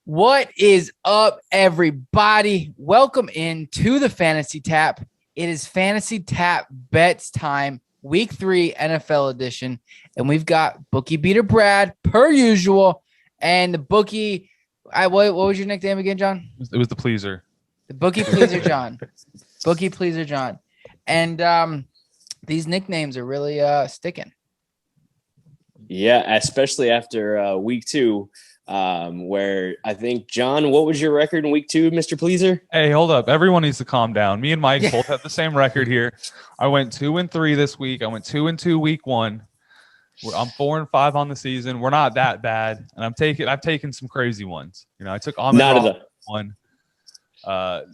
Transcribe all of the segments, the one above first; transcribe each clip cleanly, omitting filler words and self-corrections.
What is up, everybody? Welcome into the Fantasy Tap. It is Fantasy Tap Bets time, Week 3 NFL edition, and we've got Bookie Beater Brad, per usual, and the Bookie. What was your nickname again, John? It was the Pleaser. The Bookie Pleaser John. Bookie Pleaser John. And these nicknames are really sticking. Yeah, especially after week 2. Where I think, John, what was your record in week 2, Mr. Pleaser? Hey, hold up. Everyone needs to calm down. Me and Mike both have the same record here. I went 2-3 this week. I went 2-2 week 1. I'm 4-5 on the season. We're not that bad. And I've taken some crazy ones. You know, I took one. I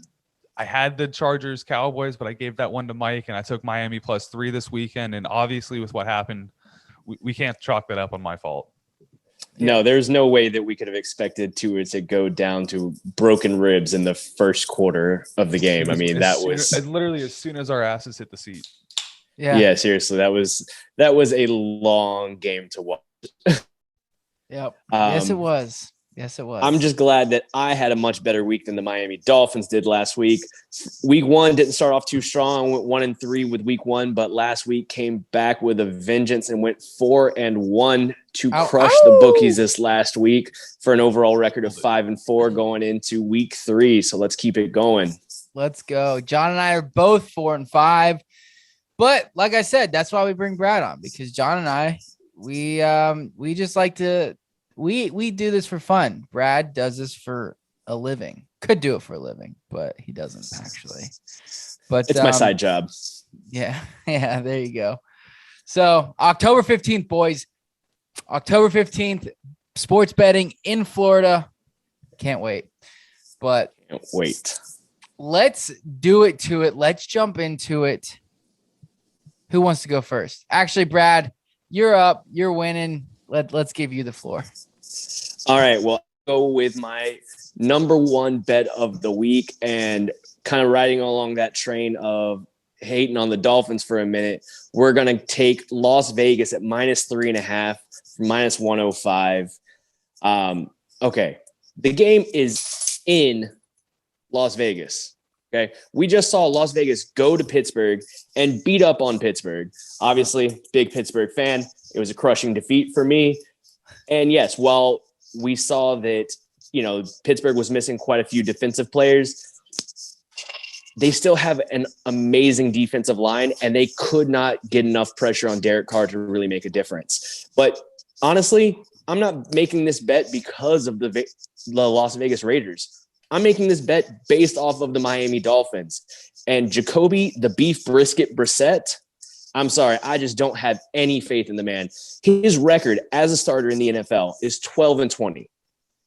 had the Chargers Cowboys, but I gave that one to Mike, and I took Miami +3 this weekend. And obviously with what happened, we can't chalk that up on my fault. No, there's no way that we could have expected to go down to broken ribs in the first quarter of the game. I mean, that was literally as soon as our asses hit the seat. Yeah, seriously, that was a long game to watch. Yep. Yes, it was. I'm just glad that I had a much better week than the Miami Dolphins did last week. Week 1 didn't start off too strong. Went 1-3 with week 1, but last week came back with a vengeance and went 4-1 to crush the bookies this last week for an overall record of 5-4 going into week 3. So let's keep it going. Let's go. John and I are both 4-5. But like I said, that's why we bring Brad on, because John and I, we just like to we do this for fun. Brad does this for a living. Could do it for a living, but he doesn't actually. But it's my side job. Yeah, there you go. So October 15th, boys. October 15th, sports betting in Florida. Can't wait. But can't wait. Let's do it to it. Let's jump into it. Who wants to go first? Actually, Brad, you're up. You're winning. Let's give you the floor. All right. Well, I'll go with my number 1 bet of the week, and kind of riding along that train of hating on the Dolphins for a minute. We're going to take Las Vegas at -3.5 for -105. Okay. The game is in Las Vegas. Okay. We just saw Las Vegas go to Pittsburgh and beat up on Pittsburgh. Obviously, big Pittsburgh fan. It was a crushing defeat for me. And yes, while we saw that, Pittsburgh was missing quite a few defensive players, they still have an amazing defensive line, and they could not get enough pressure on Derek Carr to really make a difference. But honestly, I'm not making this bet because of the Las Vegas Raiders. I'm making this bet based off of the Miami Dolphins. And Jacoby, the beef brisket Brissett, I'm sorry, I just don't have any faith in the man. His record as a starter in the NFL is 12-20.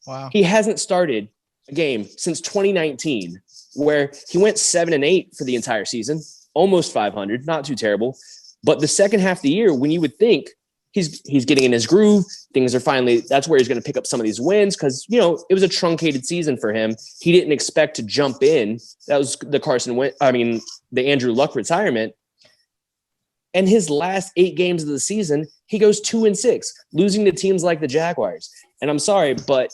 Wow. He hasn't started a game since 2019, where he went 7-8 for the entire season, almost 500, not too terrible. But the second half of the year, when you would think he's getting in his groove, things are finally, that's where he's going to pick up some of these wins, because, it was a truncated season for him. He didn't expect to jump in. That was the Andrew Luck retirement. And his last 8 games of the season, he goes 2-6, losing to teams like the Jaguars. And I'm sorry, but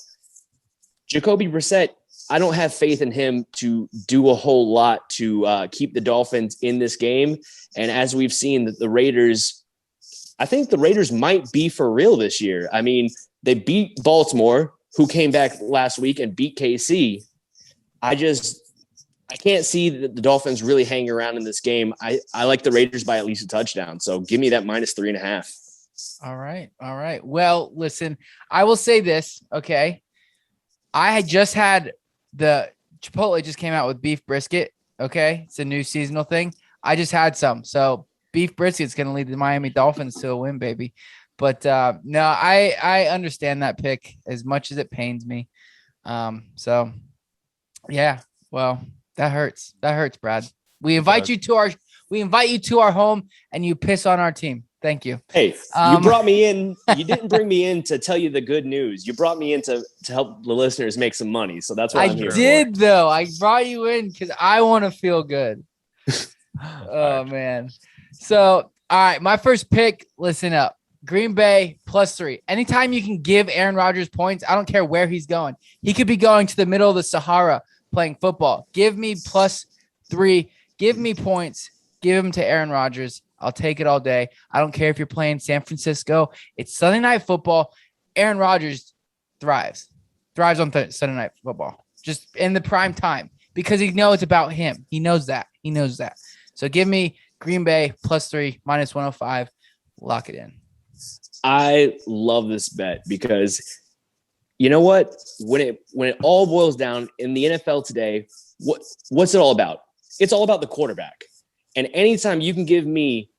Jacoby Brissett, I don't have faith in him to do a whole lot to keep the Dolphins in this game. And as we've seen, the Raiders, I think the Raiders might be for real this year. I mean, they beat Baltimore, who came back last week and beat KC. I can't see the Dolphins really hanging around in this game. I like the Raiders by at least a touchdown. So give me that -3.5. All right. Well, listen, I will say this. Okay. I had just had the Chipotle just came out with beef brisket. Okay. It's a new seasonal thing. I just had some. So beef brisket's going to lead the Miami Dolphins to a win, baby. But no, I understand that pick as much as it pains me. So yeah, well, that hurts. That hurts, Brad. We invite you to our home, and you piss on our team. Thank you. Hey, you brought me in. You didn't bring me in to tell you the good news. You brought me in to help the listeners make some money. So that's what I'm here for. I did, though. I brought you in because I want to feel good. Oh, man. So, all right, my first pick, listen up. Green Bay +3. Anytime you can give Aaron Rodgers points, I don't care where he's going. He could be going to the middle of the Sahara playing football. Give me +3. Give me points. Give them to Aaron Rodgers. I'll take it all day. I don't care if you're playing San Francisco. It's Sunday Night Football. Aaron Rodgers thrives on Sunday Night Football, just in the prime time, because he knows it's about him. He knows that. So give me Green Bay +3, -105. Lock it in. I love this bet because you know what? When it all boils down in the NFL today, what's it all about? It's all about the quarterback. And anytime you can give me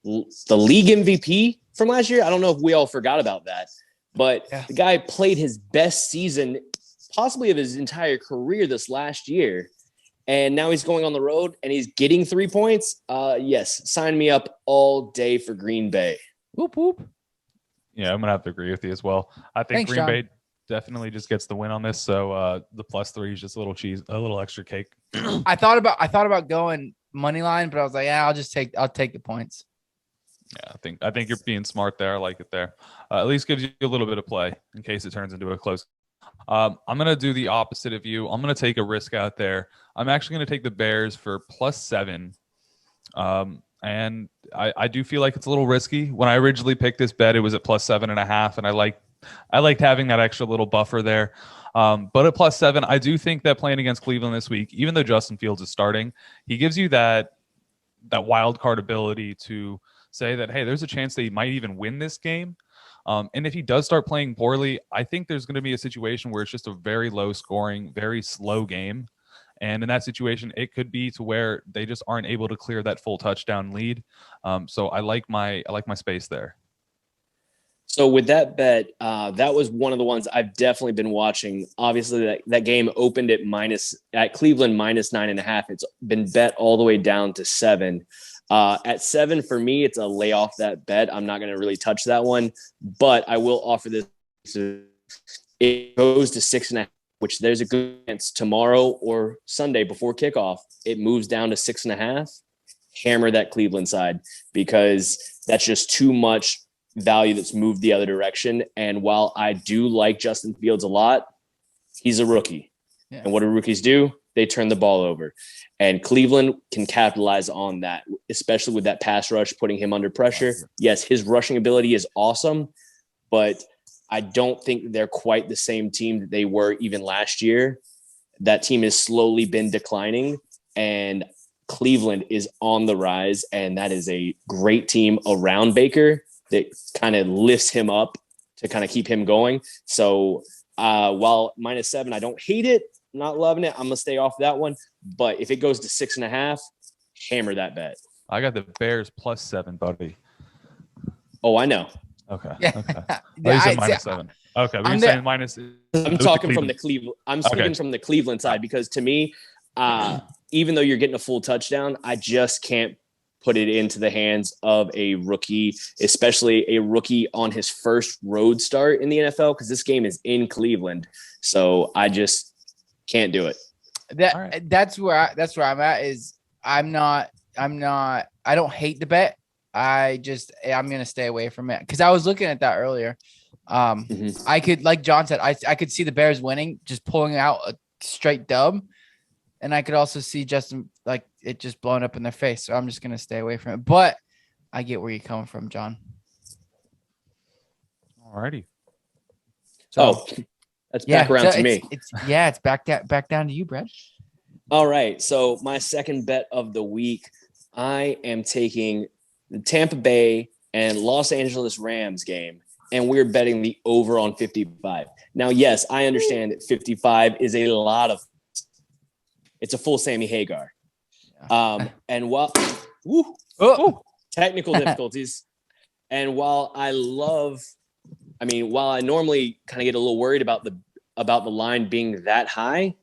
the league MVP from last year, I don't know if we all forgot about that, but the guy played his best season possibly of his entire career this last year. And now he's going on the road and he's getting 3 points. Yes, sign me up all day for Green Bay. Whoop, whoop. Yeah, I'm gonna have to agree with you as well. I think Thanks, Green John. Bay definitely just gets the win on this. So the +3 is just a little extra cake. I thought about going money line, but I was like, yeah, I'll take the points. Yeah, I think you're being smart there. I like it there. At least gives you a little bit of play in case it turns into a close. I'm gonna do the opposite of you. I'm gonna take a risk out there. I'm actually gonna take the Bears for +7. And I do feel like it's a little risky. When I originally picked this bet, it was at +7.5, and I liked having that extra little buffer there. But at +7, I do think that playing against Cleveland this week, even though Justin Fields is starting, he gives you that wild card ability to say that, hey, there's a chance that he might even win this game. And if he does start playing poorly, I think there's going to be a situation where it's just a very low scoring, very slow game. And in that situation, it could be to where they just aren't able to clear that full touchdown lead. So I like my space there. So with that bet, that was one of the ones I've definitely been watching. Obviously, that game opened at Cleveland -9.5. It's been bet all the way down to 7. At 7 for me, it's a lay off that bet. I'm not going to really touch that one, but I will offer this. It goes to 6.5. Which there's a good chance tomorrow or Sunday before kickoff, it moves down to 6.5. Hammer that Cleveland side because that's just too much value that's moved the other direction. And while I do like Justin Fields a lot, he's a rookie. Yeah. And what do rookies do? They turn the ball over. And Cleveland can capitalize on that, especially with that pass rush, putting him under pressure. Yes, his rushing ability is awesome, but I don't think they're quite the same team that they were even last year. That team has slowly been declining, and Cleveland is on the rise, and that is a great team around Baker that kind of lifts him up to kind of keep him going. So while -7, I don't hate it, not loving it. I'm going to stay off that one. But if it goes to 6.5, hammer that bet. I got the Bears +7, buddy. Oh, I know. Okay. Okay. You said -7. Okay. But you're saying minus. I'm talking from the Cleveland. I'm speaking from the Cleveland side because to me, even though you're getting a full touchdown, I just can't put it into the hands of a rookie, especially a rookie on his first road start in the NFL, because this game is in Cleveland. So I just can't do it. That's where I'm at. Is I don't hate the bet. I'm going to stay away from it because I was looking at that earlier. I could, like John said, I could see the Bears winning, just pulling out a straight dub. And I could also see Justin, like it just blowing up in their face. So I'm just going to stay away from it. But I get where you're coming from, John. All righty. So that's back around to me. It's back down to you, Brad. All right. So my second bet of the week, I am taking the Tampa Bay and Los Angeles Rams game, and we're betting the over on 55. Now, yes, I understand that 55 is a lot of – it's a full Sammy Hagar. And while technical difficulties, and while I normally kind of get a little worried about the line being that high,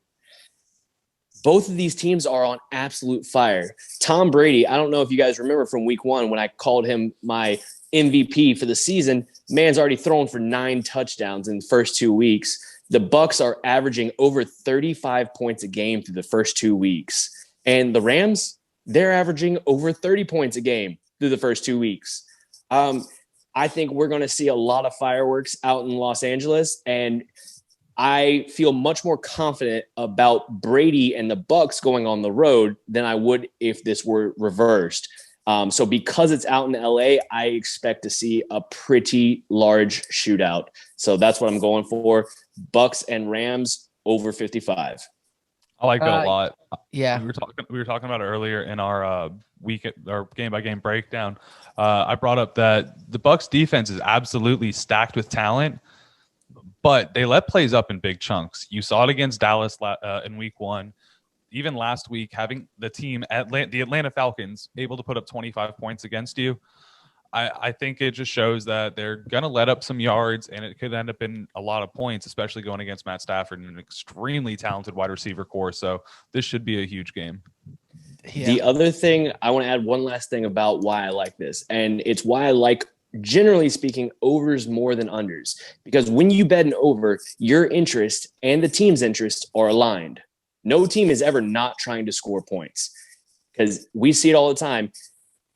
both of these teams are on absolute fire. Tom Brady, I don't know if you guys remember from week 1 when I called him my MVP for the season. Man's already thrown for 9 touchdowns in the first 2 weeks. The Bucs are averaging over 35 points a game through the first 2 weeks. And the Rams, they're averaging over 30 points a game through the first 2 weeks. I think we're going to see a lot of fireworks out in Los Angeles, and I feel much more confident about Brady and the Bucks going on the road than I would if this were reversed. So because it's out in LA, I expect to see a pretty large shootout. So that's what I'm going for. Bucks and Rams over 55. I like that a lot. Yeah. We were talking about it earlier in our game by game breakdown. I brought up that the Bucks defense is absolutely stacked with talent, but they let plays up in big chunks. You saw it against Dallas in week 1. Even last week, having the team the Atlanta Falcons able to put up 25 points against you, I think it just shows that they're going to let up some yards, and it could end up in a lot of points, especially going against Matt Stafford and an extremely talented wide receiver core. So this should be a huge game. Yeah. The other thing, I want to add one last thing about why I like this, and it's why I like, generally speaking, overs more than unders. Because when you bet an over, your interest and the team's interest are aligned. No team is ever not trying to score points, because we see it all the time.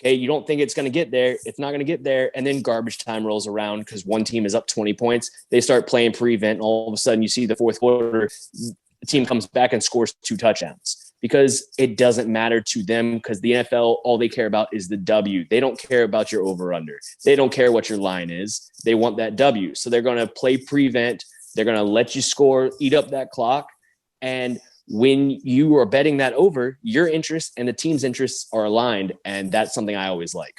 Okay, you don't think it's going to get there. It's not going to get there. And then garbage time rolls around because one team is up 20 points. They start playing prevent, and all of a sudden you see the fourth quarter, the team comes back and scores 2 touchdowns because it doesn't matter to them, because the NFL, all they care about is the W. They don't care about your over-under. They don't care what your line is. They want that W. So they're going to play prevent. They're going to let you score, eat up that clock. And when you are betting that over, your interest and the team's interests are aligned, and that's something I always like.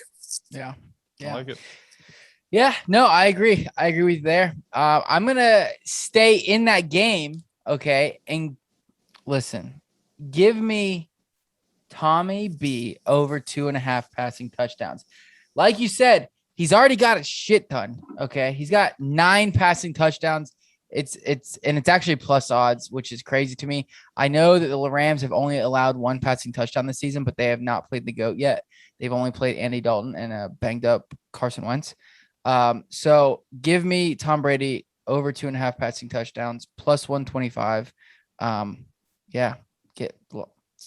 Yeah. I like it. Yeah, no, I agree. I agree with you there. I'm going to stay in that game, okay? And listen, give me Tommy B over 2.5 passing touchdowns. Like you said, he's already got a shit ton, okay? He's got 9 passing touchdowns. It's actually plus odds, which is crazy to me. I know that the Rams have only allowed 1 passing touchdown this season, but they have not played the GOAT yet. They've only played Andy Dalton and a banged up Carson Wentz. So give me Tom Brady over 2.5 passing touchdowns plus 125. Yeah,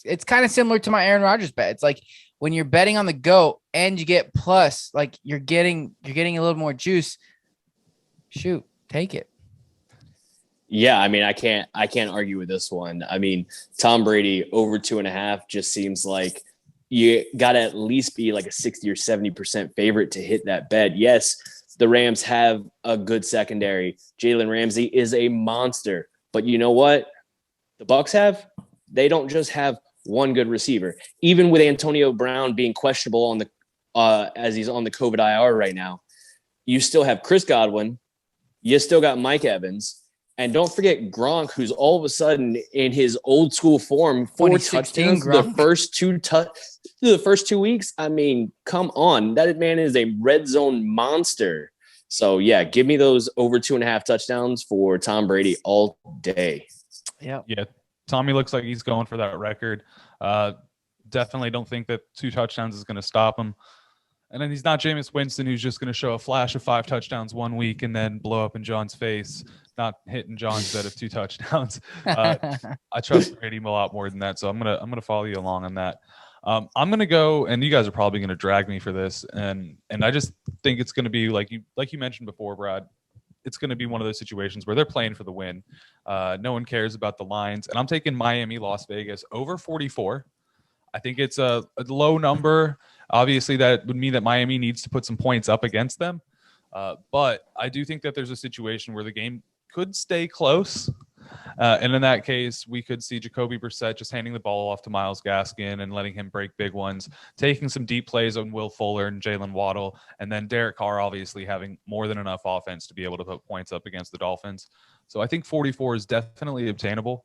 it's kind of similar to my Aaron Rodgers bet. It's like when you're betting on the GOAT and you get plus, like you're getting a little more juice. Shoot, take it. Yeah, I mean, I can't argue with this one. I mean, Tom Brady over 2.5 just seems like you got to at least be like a 60 or 70% favorite to hit that bet. Yes, the Rams have a good secondary. Jalen Ramsey is a monster, but you know what? The Bucks they don't just have one good receiver. Even with Antonio Brown being questionable on the as he's on the COVID IR right now, you still have Chris Godwin. You still got Mike Evans. And don't forget Gronk, who's all of a sudden in his old school form, 4 touchdowns the first 2 weeks. I mean, come on. That man is a red zone monster. So, yeah, give me those over 2.5 touchdowns for Tom Brady all day. Yeah. Tommy looks like he's going for that record. Definitely don't think that 2 touchdowns is going to stop him. And then he's not Jameis Winston, who's just going to show a flash of 5 touchdowns one week and then blow up in John's face, not hitting John's bet of 2 touchdowns. I trust Brady a lot more than that, so I'm gonna follow you along on that. I'm gonna go, and you guys are probably gonna drag me for this, and I just think it's gonna be like you mentioned before, Brad. It's gonna be one of those situations where they're playing for the win. No one cares about the lines, and I'm taking Miami, Las Vegas over 44. I think it's a low number. Obviously, that would mean that Miami needs to put some points up against them. But I do think that there's a situation where the game could stay close. And in that case, we could see Jacoby Brissett just handing the ball off to Myles Gaskin and letting him break big ones, taking some deep plays on Will Fuller and Jalen Waddle, and then Derek Carr obviously having more than enough offense to be able to put points up against the Dolphins. So I think 44 is definitely obtainable.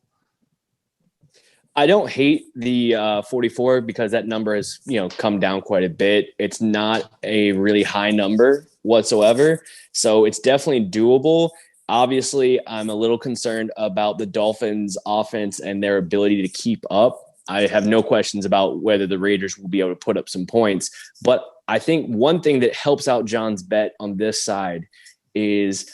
I don't hate the 44 because that number has, come down quite a bit. It's not a really high number whatsoever. So it's definitely doable. Obviously, I'm a little concerned about the Dolphins' offense and their ability to keep up. I have no questions about whether the Raiders will be able to put up some points. But I think one thing that helps out John's bet on this side is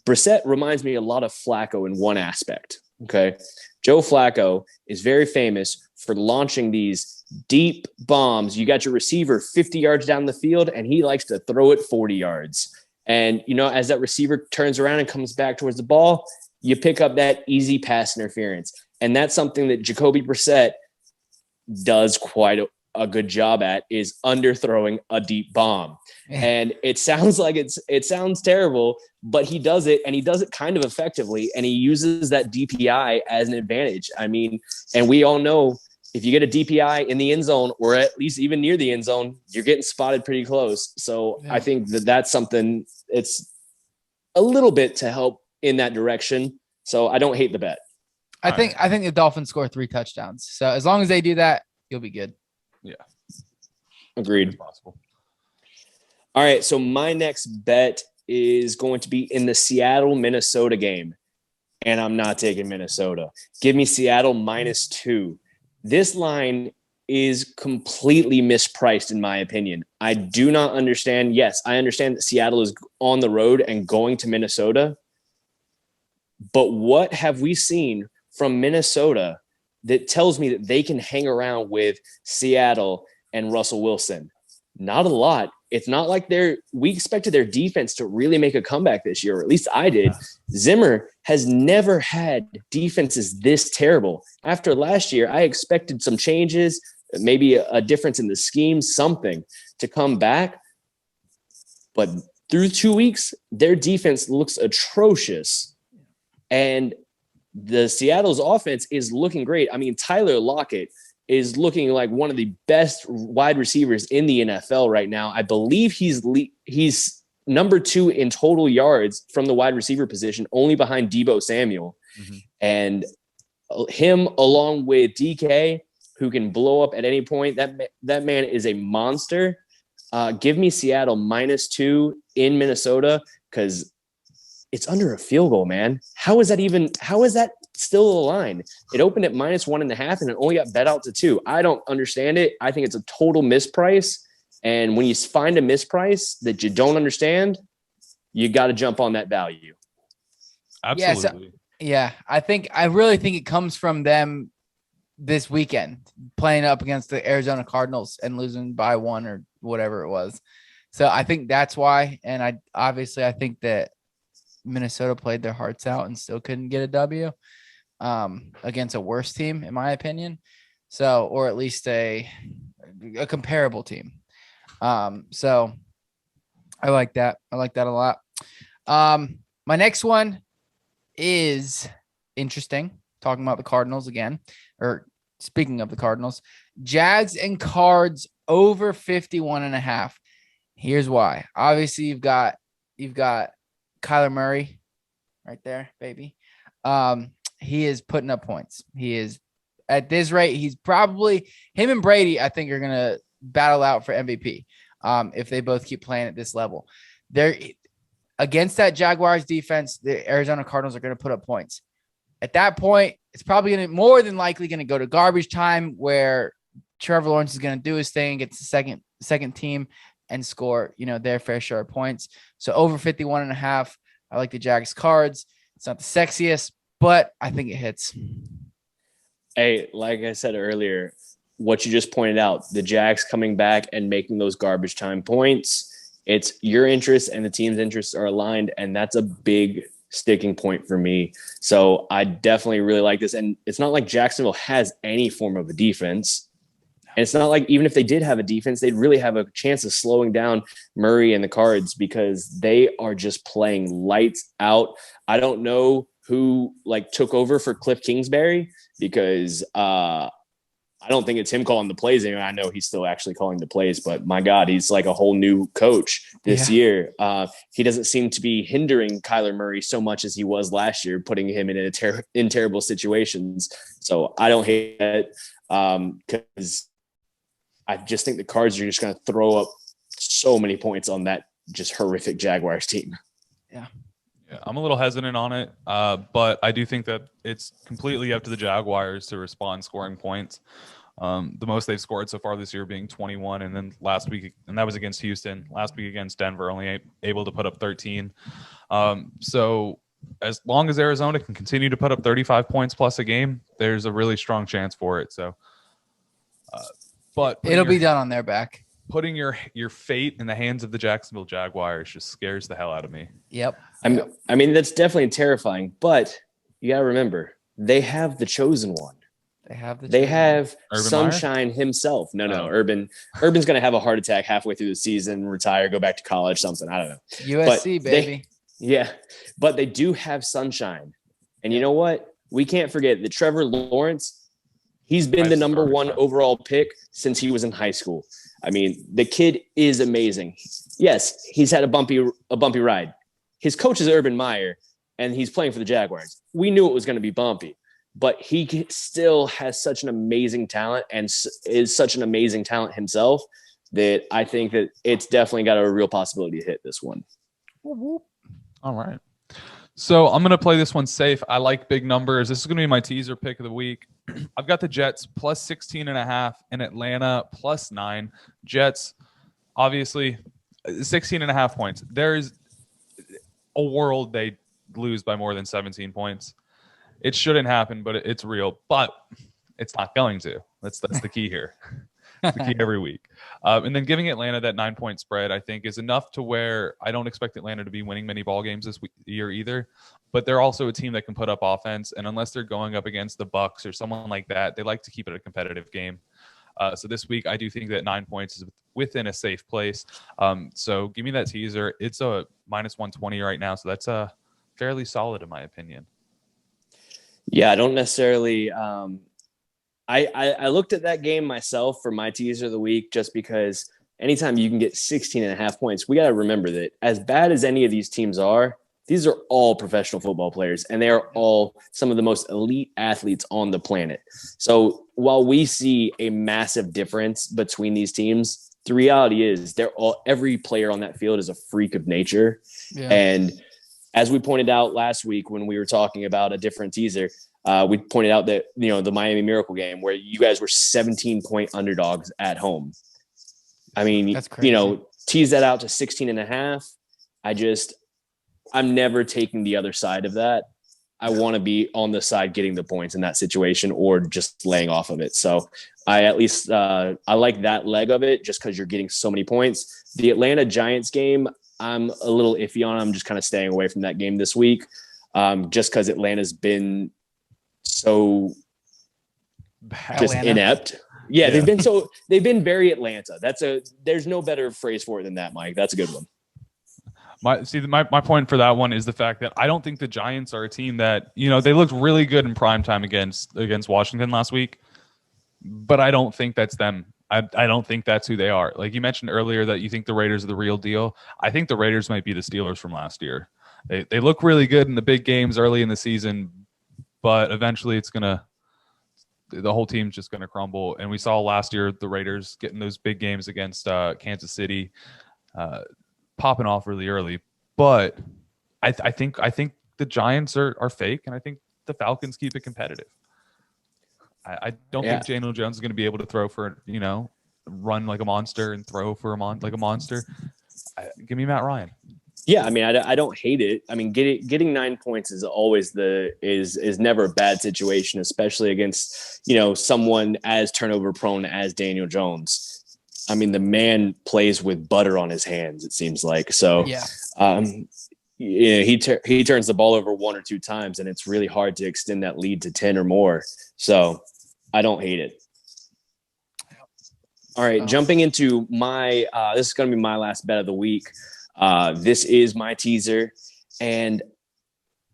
Brissett reminds me a lot of Flacco in one aspect. Okay. Joe Flacco is very famous for launching these deep bombs. You got your receiver 50 yards down the field, and he likes to throw it 40 yards. And, as that receiver turns around and comes back towards the ball, you pick up that easy pass interference. And that's something that Jacoby Brissett does quite a good job at, is underthrowing a deep bomb. And it sounds like it sounds terrible, but he does it, and he does it kind of effectively, and he uses that DPI as an advantage. I mean, and we all know if you get a DPI in the end zone, or at least even near the end zone, you're getting spotted pretty close. So I think that's something, it's a little bit to help in that direction. So I don't hate the bet. I think the Dolphins score 3 touchdowns. So as long as they do that, you'll be good. Yeah. Agreed. Possible. All right. So my next bet is going to be in the Seattle-Minnesota game. And I'm not taking Minnesota. Give me Seattle -2. This line is completely mispriced, in my opinion. I do not understand. Yes, I understand that Seattle is on the road and going to Minnesota. But what have we seen from Minnesota that tells me that they can hang around with Seattle and Russell Wilson? Not a lot. It's not like we expected their defense to really make a comeback this year, or at least I did. Zimmer has never had defenses this terrible. After last year, I expected some changes, maybe a difference in the scheme, something to come back. But through 2 weeks, their defense looks atrocious. And the Seattle's offense is looking great. I mean, Tyler Lockett is looking like one of the best wide receivers in the NFL right now. I believe he's number 2 in total yards from the wide receiver position, only behind Deebo Samuel. Mm-hmm. And him, along with DK, who can blow up at any point, that man is a monster. Give me Seattle -2 in Minnesota, because it's under a field goal, man. How is that still a line? It opened at -1.5 and it only got bet out to 2. I don't understand it. I think it's a total misprice. And when you find a misprice that you don't understand, you got to jump on that value. Absolutely. I really think it comes from them this weekend playing up against the Arizona Cardinals and losing by 1 or whatever it was. So I think that's why. And I think that Minnesota played their hearts out and still couldn't get a W against a worse team, in my opinion. So, or at least a comparable team. So I like that. I like that a lot. My next one is interesting. Talking about the Cardinals again, or speaking of the Cardinals, Jags and Cards over 51.5. Here's why. Obviously, you've got Kyler Murray right there, baby. He is putting up points. He is, at this rate, he's probably, him and Brady, I think, are going to battle out for MVP if they both keep playing at this level. They're against that Jaguars defense. The Arizona Cardinals are going to put up points. At that point, it's probably going to more than likely going to go to garbage time, where Trevor Lawrence is going to do his thing, gets the second team and score, their fair share of points. So over 51.5, I like the Jags Cards. It's not the sexiest, but I think it hits. Hey, like I said earlier, what you just pointed out, the Jags coming back and making those garbage time points, it's your interests and the team's interests are aligned, and that's a big sticking point for me. So I definitely really like this. And it's not like Jacksonville has any form of a defense. And it's not like even if they did have a defense, they'd really have a chance of slowing down Murray and the Cards, because they are just playing lights out. I don't know who took over for Cliff Kingsbury, because I don't think it's him calling the plays anymore. I know he's still actually calling the plays, but my God, he's like a whole new coach this year. He doesn't seem to be hindering Kyler Murray so much as he was last year, putting him in terrible situations. So I don't hate it, because I just think the Cards are just going to throw up so many points on that just horrific Jaguars team. Yeah, I'm a little hesitant on it, but I do think that it's completely up to the Jaguars to respond scoring points. The most they've scored so far this year being 21, and then last week, and that was against Houston. Last week against Denver, only able to put up 13. So as long as Arizona can continue to put up 35 points plus a game, there's a really strong chance for it. So But it'll be done on their back. Putting your fate in the hands of the Jacksonville Jaguars just scares the hell out of me. Yep. I mean, that's definitely terrifying, but you got to remember, they have the chosen one. They have Urban Sunshine Meyer? himself. No, Oh. Urban's going to have a heart attack halfway through the season, retire, go back to college, something. I don't know. USC, baby. But they do have Sunshine. And you know what? We can't forget that Trevor Lawrence, he's been the number one overall pick since he was in high school. I mean, the kid is amazing. Yes, he's had a bumpy ride. His coach is Urban Meyer, and he's playing for the Jaguars. We knew it was going to be bumpy, but he still has such an amazing talent and is such an amazing talent himself that I think that it's definitely got a real possibility to hit this one. All right. So I'm going to play this one safe. I like big numbers. This is going to be my teaser pick of the week. I've got the Jets plus 16.5 and Atlanta plus 9. Jets, obviously, 16.5 points. There is a world they lose by more than 17 points. It shouldn't happen, but it's real. But it's not going to. That's the key here. It's the key every week. And then giving Atlanta that 9-point spread, I think, is enough to where I don't expect Atlanta to be winning many ball games this year either. But they're also a team that can put up offense. And unless they're going up against the Bucks or someone like that, they like to keep it a competitive game. So this week, I do think that 9 points is within a safe place. So give me that teaser. It's a minus 120 right now. So that's fairly solid in my opinion. Yeah, I don't necessarily I looked at that game myself for my teaser of the week just because anytime you can get 16.5 points, we got to remember that as bad as any of these teams are, these are all professional football players, and they are all some of the most elite athletes on the planet. So while we see a massive difference between these teams, the reality is every player on that field is a freak of nature. Yeah. And as we pointed out last week when we were talking about a different teaser, we pointed out that, the Miami Miracle game where you guys were 17-point underdogs at home. I mean, that's crazy. Tease that out to 16.5. I'm never taking the other side of that. I want to be on the side getting the points in that situation or just laying off of it. So I like that leg of it just because you're getting so many points. The Atlanta Giants game, I'm a little iffy on. I'm just kind of staying away from that game this week just because Atlanta's been so just inept. Yeah, they've been very Atlanta. There's no better phrase for it than that, Mike. That's a good one. My point for that one is the fact that I don't think the Giants are a team that, they looked really good in primetime against Washington last week, but I don't think that's them. I don't think that's who they are. Like you mentioned earlier that you think the Raiders are the real deal. I think the Raiders might be the Steelers from last year. They look really good in the big games early in the season, but eventually the whole team's just going to crumble. And we saw last year the Raiders getting those big games against Kansas City, popping off really early. But I think the Giants are fake, and I think the Falcons keep it competitive. I don't think Daniel Jones is going to be able to throw for, run like a monster and throw for like a monster. Give me Matt Ryan. Yeah, I mean, I don't hate it. I mean, getting 9 points is always is never a bad situation, especially against, someone as turnover prone as Daniel Jones. I mean, the man plays with butter on his hands, it seems like. So, he turns the ball over 1 or 2 times, and it's really hard to extend that lead to 10 or more. So, I don't hate it. All right, jumping into my this is going to be my last bet of the week. This is my teaser, and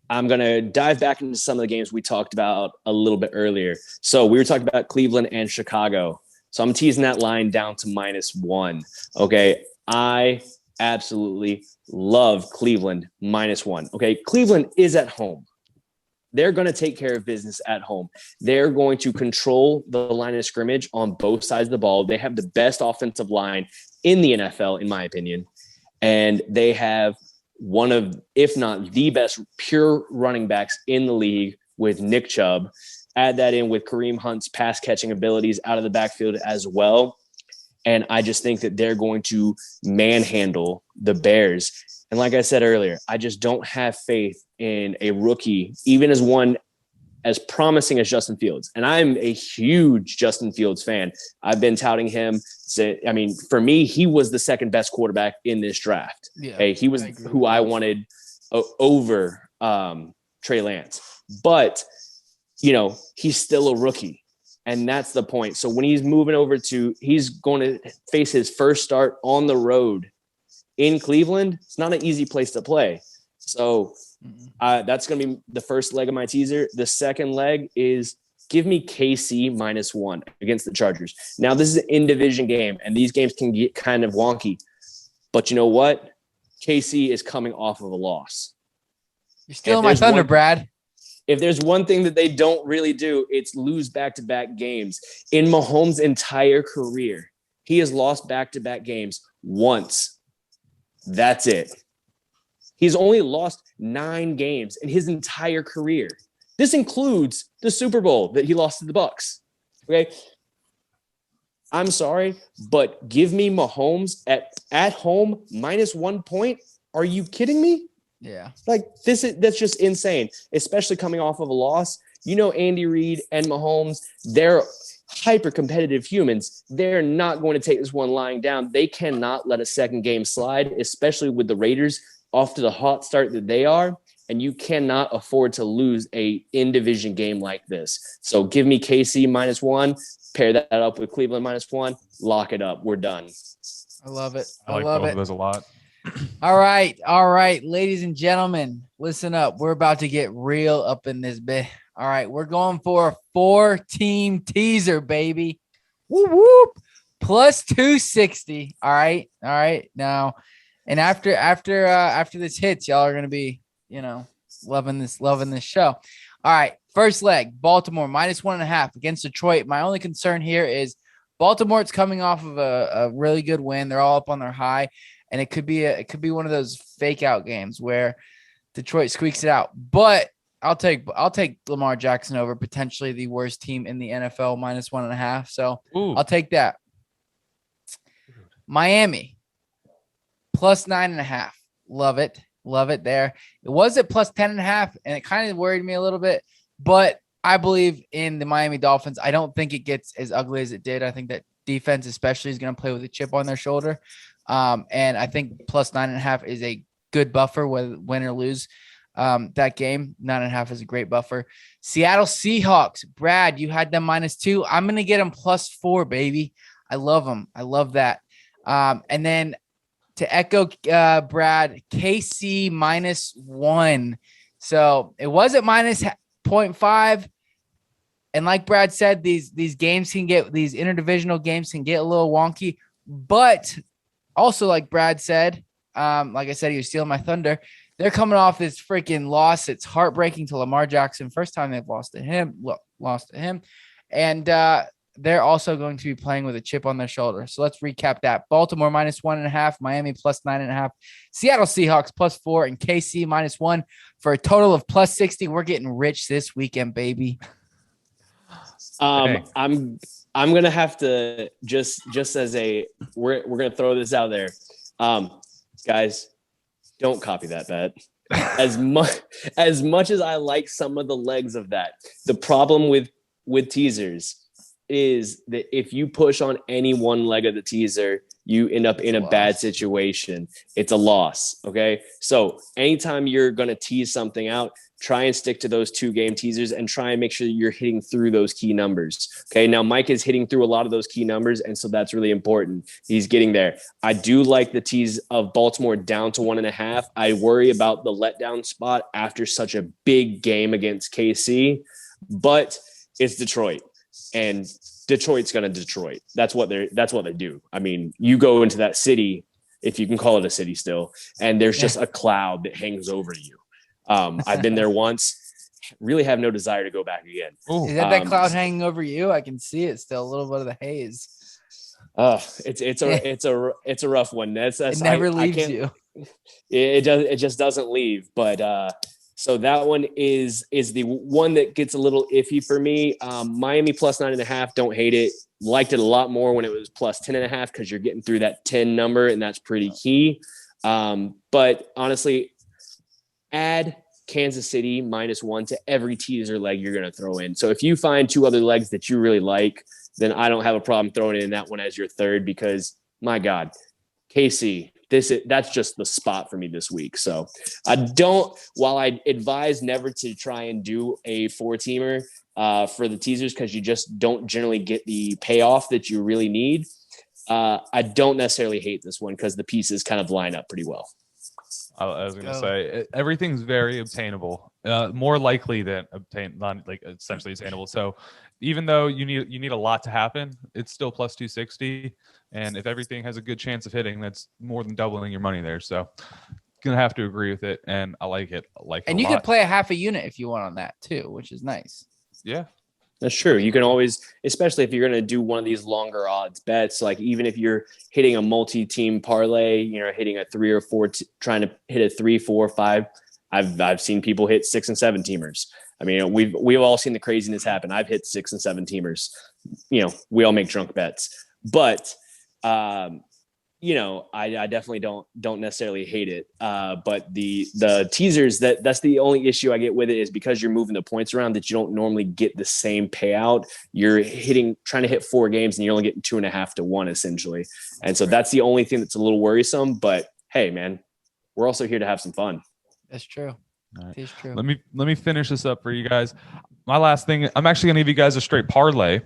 I'm going to dive back into some of the games we talked about a little bit earlier. So we were talking about Cleveland and Chicago. So I'm teasing that line down to -1. Okay. I absolutely love Cleveland -1. Okay. Cleveland is at home. They're going to take care of business at home. They're going to control the line of scrimmage on both sides of the ball. They have the best offensive line in the NFL, in my opinion. And they have one of, if not the best pure running backs in the league with Nick Chubb. Add that in with Kareem Hunt's pass catching abilities out of the backfield as well. And I just think that they're going to manhandle the Bears. And like I said earlier, I just don't have faith in a rookie, even as one as promising as Justin Fields. And I'm a huge Justin Fields fan. I've been touting him. I mean, for me, he was the second best quarterback in this draft. Yeah, hey, he was who I wanted over Trey Lance. But, he's still a rookie. And that's the point. So when he's moving over he's going to face his first start on the road in Cleveland. It's not an easy place to play. So that's going to be the first leg of my teaser. The second leg is give me KC -1 against the Chargers. Now, this is an in-division game, and these games can get kind of wonky. But you know what? KC is coming off of a loss. You're stealing my thunder, Brad. If there's one thing that they don't really do, it's lose back-to-back games. In Mahomes' entire career, he has lost back-to-back games once. That's it. He's only lost 9 games in his entire career. This includes the Super Bowl that he lost to the Bucs. Okay. I'm sorry, but give me Mahomes at home -1 point. Are you kidding me? Yeah. That's just insane, especially coming off of a loss. Andy Reid and Mahomes, they're hyper competitive humans. They're not going to take this one lying down. They cannot let a second game slide, especially with the Raiders off to the hot start that they are. And you cannot afford to lose a in-division game like this. So give me KC -1, pair that up with Cleveland -1, lock it up. We're done. I love it. I like love both it. of those a lot. All right, ladies and gentlemen, listen up. We're about to get real up in this bit. All right, we're going for a 4-team teaser, baby. Whoop whoop. Plus 260. All right. Now, and after this hits, y'all are gonna be, loving this show. All right, first leg, Baltimore -1.5 against Detroit. My only concern here is Baltimore. It's coming off of a really good win. They're all up on their high. And it could be one of those fake out games where Detroit squeaks it out. But I'll take Lamar Jackson over potentially the worst team in the NFL -1.5. So I'll take that. Miami +9.5. Love it there. It was at +10.5, and it kind of worried me a little bit. But I believe in the Miami Dolphins. I don't think it gets as ugly as it did. I think that defense especially is going to play with a chip on their shoulder. And I think +9.5 is a good buffer, whether win or lose that game. 9.5 is a great buffer. Seattle Seahawks, Brad, you had them -2. I'm going to get them +4, baby. I love them. I love that. And then to echo Brad, KC -1. So it was at -0.5. And like Brad said, these interdivisional games can get a little wonky, but also, like Brad said, like I said, he was stealing my thunder. They're coming off this freaking loss. It's heartbreaking to Lamar Jackson. First time they've lost to him. And they're also going to be playing with a chip on their shoulder. So let's recap that. Baltimore -1.5, Miami +9.5, Seattle Seahawks +4, and KC -1 for a total of +60. We're getting rich this weekend, baby. I'm gonna have to just as we're gonna throw this out there, guys. Don't copy that bet. As much as I like some of the legs of that, the problem with teasers is that if you push on any one leg of the teaser, you end up in a bad situation. It's a loss. Okay. So anytime you're going to tease something out, try and stick to those 2-game teasers and try and make sure you're hitting through those key numbers. Okay. Now Mike is hitting through a lot of those key numbers. And so that's really important. He's getting there. I do like the tease of Baltimore down to 1.5. I worry about the letdown spot after such a big game against KC, but it's Detroit. And Detroit's going to Detroit. That's what they do. I mean, you go into that city, if you can call it a city still, and there's just a cloud that hangs over you. I've been there once. Really have no desire to go back again. Ooh. Is that cloud hanging over you? I can see it still, a little bit of the haze. It's a rough one. It never leaves you. It just doesn't leave. But so that one is the one that gets a little iffy for me. Miami +9.5. Don't hate it. Liked it a lot more when it was +10.5 because you're getting through that 10 number, and that's pretty key. But honestly, add Kansas City -1 to every teaser leg you're going to throw in. So if you find 2 other legs that you really like, then I don't have a problem throwing in that one as your third, because my God, KC, that's just the spot for me this week. So while I advise never to try and do a 4-teamer for the teasers, because you just don't generally get the payoff that you really need, I don't necessarily hate this one because the pieces kind of line up pretty well. I was going to say everything's very obtainable, more likely than not like essentially attainable. So even though you need a lot to happen, it's still plus 260. And if everything has a good chance of hitting, that's more than doubling your money there. So gonna have to agree with it, and I like it. And you could play a half a unit if you want on that too, which is nice. Yeah. That's true. You can always, especially if you're going to do one of these longer odds bets, like even if you're hitting a multi-team parlay, hitting a 3 or 4, trying to hit a 3, 4, 5. I've seen people hit 6 and 7 teamers. I mean, we've all seen the craziness happen. I've hit 6 and 7 teamers. We all make drunk bets, but I definitely don't necessarily hate it. But the teasers, that's the only issue I get with it, is because you're moving the points around that you don't normally get the same payout. You're trying to hit 4 games and you're only getting 2.5 to 1 essentially. And so that's the only thing that's a little worrisome, but hey man, we're also here to have some fun. That's true. Right. It's true. Let me finish this up for you guys. My last thing, I'm actually going to give you guys a straight parlay,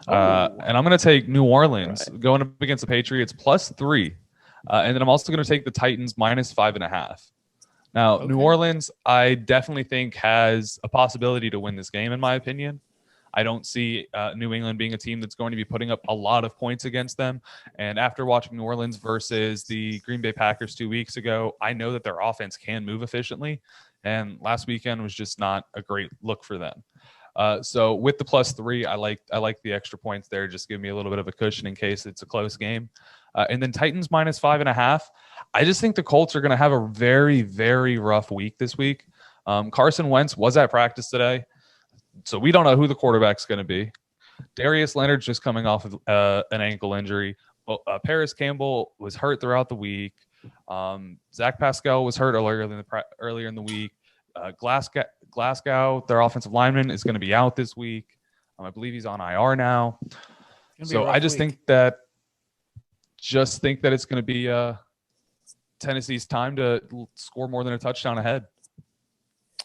and I'm going to take New Orleans going up against the Patriots +3, and then I'm also going to take the Titans -5.5. Now, New Orleans, I definitely think has a possibility to win this game, in my opinion. I don't see New England being a team that's going to be putting up a lot of points against them. And after watching New Orleans versus the Green Bay Packers 2 weeks ago, I know that their offense can move efficiently. And last weekend was just not a great look for them. So with the +3, I like the extra points there. Just give me a little bit of a cushion in case it's a close game. And then Titans -5.5. I just think the Colts are going to have a very, very rough week this week. Carson Wentz was at practice today, so we don't know who the quarterback's going to be. Darius Leonard's just coming off of an ankle injury. Paris Campbell was hurt throughout the week. Zach Pascal was hurt earlier in the week. Glasgow, their offensive lineman, is going to be out this week. I believe he's on IR now. So I just think that it's going to be Tennessee's time to score more than a touchdown ahead.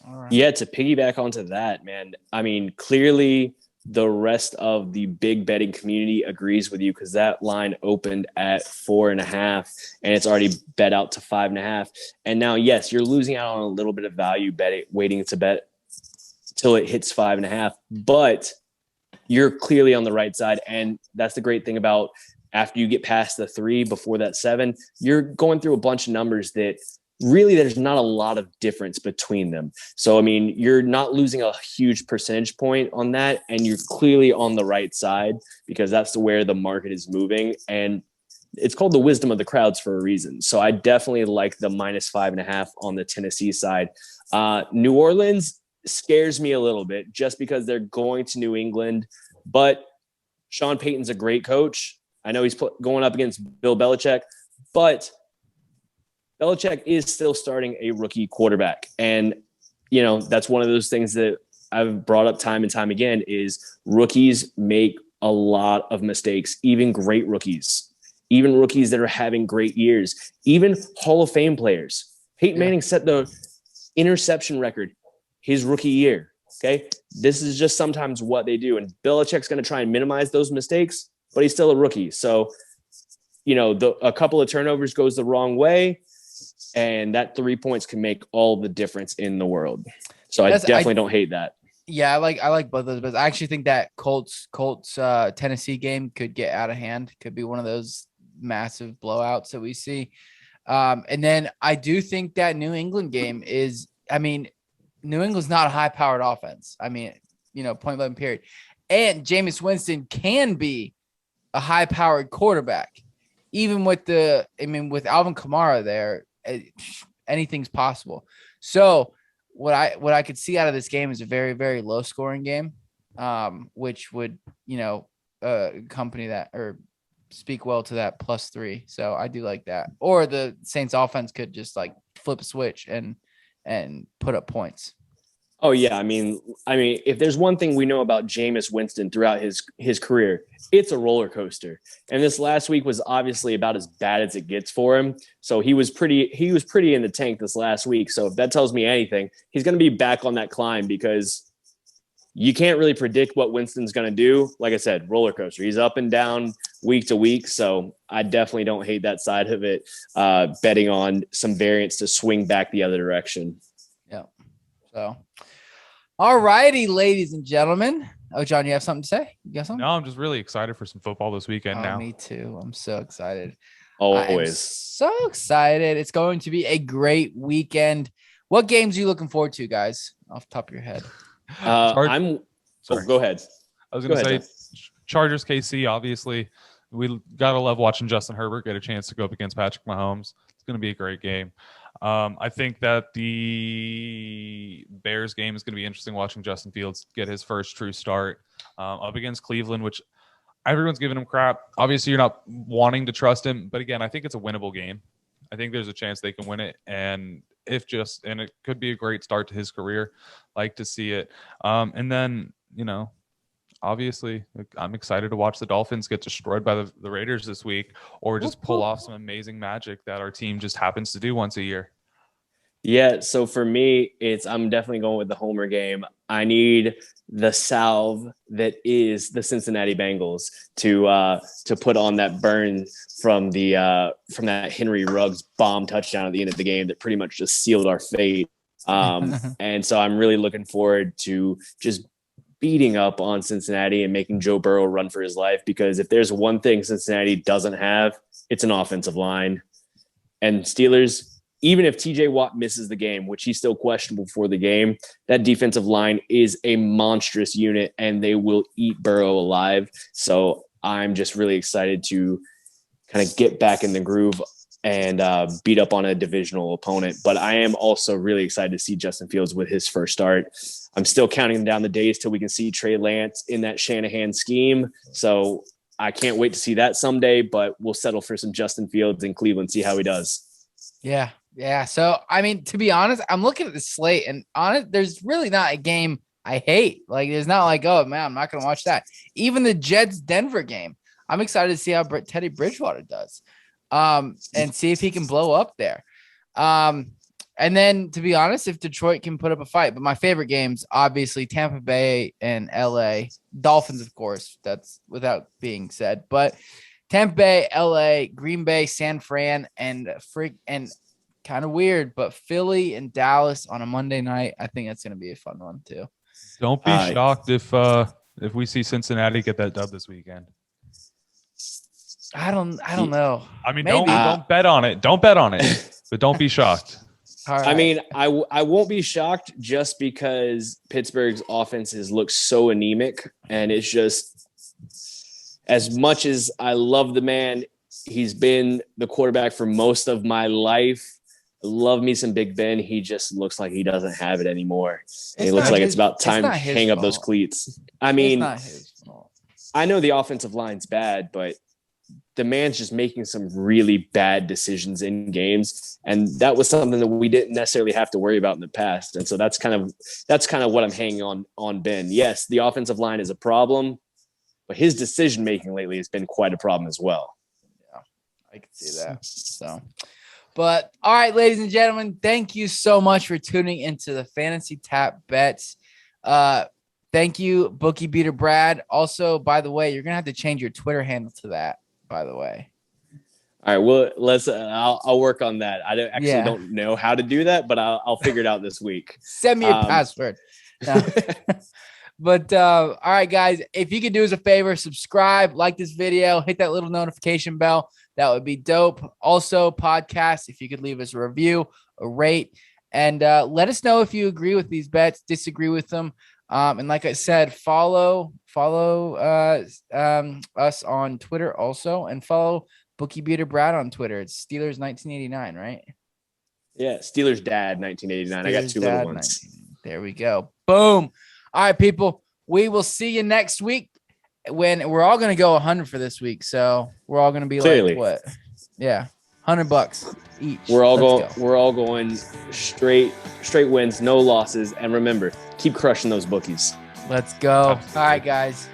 All right. Yeah, to piggyback onto that, man. I mean, clearly the rest of the big betting community agrees with you, because that line opened at 4.5 and it's already bet out to 5.5. And now, yes, you're losing out on a little bit of value waiting to bet till it hits 5.5, but you're clearly on the right side. And that's the great thing about after you get past the 3 before that 7, you're going through a bunch of numbers that really there's not a lot of difference between them. So, I mean, you're not losing a huge percentage point on that, and you're clearly on the right side because that's where the market is moving. And it's called the wisdom of the crowds for a reason. So I definitely like the -5.5 on the Tennessee side. New Orleans scares me a little bit just because they're going to New England, but Sean Payton's a great coach. I know he's going up against Bill Belichick, but Belichick is still starting a rookie quarterback. And, that's one of those things that I've brought up time and time again is rookies make a lot of mistakes, even great rookies, even rookies that are having great years, even Hall of Fame players. Peyton Manning set the interception record his rookie year. Okay. This is just sometimes what they do. And Belichick's going to try and minimize those mistakes, but he's still a rookie. So, a couple of turnovers goes the wrong way, and that 3 points can make all the difference in the world. So I definitely don't hate that. Yeah, I like both of those, but I actually think that Colts Tennessee game could get out of hand. Could be one of those massive blowouts that we see. And then I do think that New England game is, New England's not a high-powered offense. Point blank period. And Jameis Winston can be a high-powered quarterback. Even with Alvin Kamara there, anything's possible. So what I could see out of this game is a very, very low scoring game, which would, accompany that or speak well to that +3. So I do like that. Or the Saints offense could just like flip a switch and and put up points. Oh yeah, I mean, if there's one thing we know about Jameis Winston throughout his career, it's a roller coaster. And this last week was obviously about as bad as it gets for him. So he was pretty in the tank this last week. So if that tells me anything, he's going to be back on that climb because you can't really predict what Winston's going to do. Like I said, roller coaster. He's up and down week to week. So I definitely don't hate that side of it. Betting on some variance to swing back the other direction. Yeah. So. All righty, ladies and gentlemen. Oh, John, you have something to say? You got something? No, I'm just really excited for some football this weekend now. Me too. I'm so excited. Always. So excited. It's going to be a great weekend. What games are you looking forward to, guys, off the top of your head? Go ahead. I was going to say Chargers KC, obviously. We got to love watching Justin Herbert get a chance to go up against Patrick Mahomes. It's going to be a great game. I think that the Bears game is going to be interesting watching Justin Fields get his first true start up against Cleveland, which everyone's giving him crap. Obviously, you're not wanting to trust him. But again, I think it's a winnable game. I think there's a chance they can win it. And it could be a great start to his career. Like to see it. And then, obviously, I'm excited to watch the Dolphins get destroyed by the Raiders this week or just pull off some amazing magic that our team just happens to do once a year. Yeah, so for me, I'm definitely going with the Homer game. I need the salve that is the Cincinnati Bengals to put on that burn from that Henry Ruggs bomb touchdown at the end of the game that pretty much just sealed our fate. And so I'm really looking forward to just beating up on Cincinnati and making Joe Burrow run for his life, because if there's one thing Cincinnati doesn't have, it's an offensive line. And Steelers, even if TJ Watt misses the game, which he's still questionable for the game, that defensive line is a monstrous unit and they will eat Burrow alive. So I'm just really excited to kind of get back in the groove and beat up on a divisional opponent. But I am also really excited to see Justin Fields with his first start. I'm still counting down the days till we can see Trey Lance in that Shanahan scheme. So I can't wait to see that someday, but we'll settle for some Justin Fields in Cleveland, see how he does. Yeah. Yeah. So, I mean, to be honest, I'm looking at the slate and there's really not a game I hate. Like, there's not like, oh man, I'm not going to watch that. Even the Jets Denver game, I'm excited to see how Teddy Bridgewater does. And see if he can blow up there. And then, to be honest, if Detroit can put up a fight. But my favorite games, obviously, Tampa Bay and LA. Dolphins, of course. That's without being said. But Tampa Bay, LA, Green Bay, San Fran, and kind of weird, but Philly and Dallas on a Monday night. I think that's going to be a fun one, too. Don't be shocked if we see Cincinnati get that dub this weekend. I don't know. I mean, don't bet on it. Don't bet on it, but don't be shocked. Right. I mean, I won't be shocked just because Pittsburgh's offenses look so anemic, and it's just, as much as I love the man, he's been the quarterback for most of my life. I love me some Big Ben. He just looks like he doesn't have it anymore. And it looks like it's about time to hang up those cleats. I mean, it's not his fault. I know the offensive line's bad, but the man's just making some really bad decisions in games. And that was something that we didn't necessarily have to worry about in the past. And so that's kind of what I'm hanging on Ben. Yes, the offensive line is a problem, but his decision-making lately has been quite a problem as well. Yeah, I can see that. So, but all right, ladies and gentlemen, thank you so much for tuning into the Fantasy Tap Bets. Thank you, Bookie Beater Brad. Also, by the way, you're going to have to change your Twitter handle to that. By the way. All right. Well, let's. I'll work on that. I don't know how to do that, but I'll figure it out this week. Send me your password. No. But all right, guys. If you could do us a favor, subscribe, like this video, hit that little notification bell. That would be dope. Also, podcast. If you could leave us a review, a rate, and let us know if you agree with these bets, disagree with them. And like I said, follow us on Twitter also, and follow Bookie Beater Brad on Twitter. It's Steelers 1989, right? Yeah, Steelers Dad 1989. I got two little ones. There we go. Boom. All right, people. We will see you next week when we're all going to go 100 for this week. So we're all going to be like what? Yeah, $100 each. We're all going straight straight wins, no losses. And remember, keep crushing those bookies. Let's go. Absolutely. All right, guys.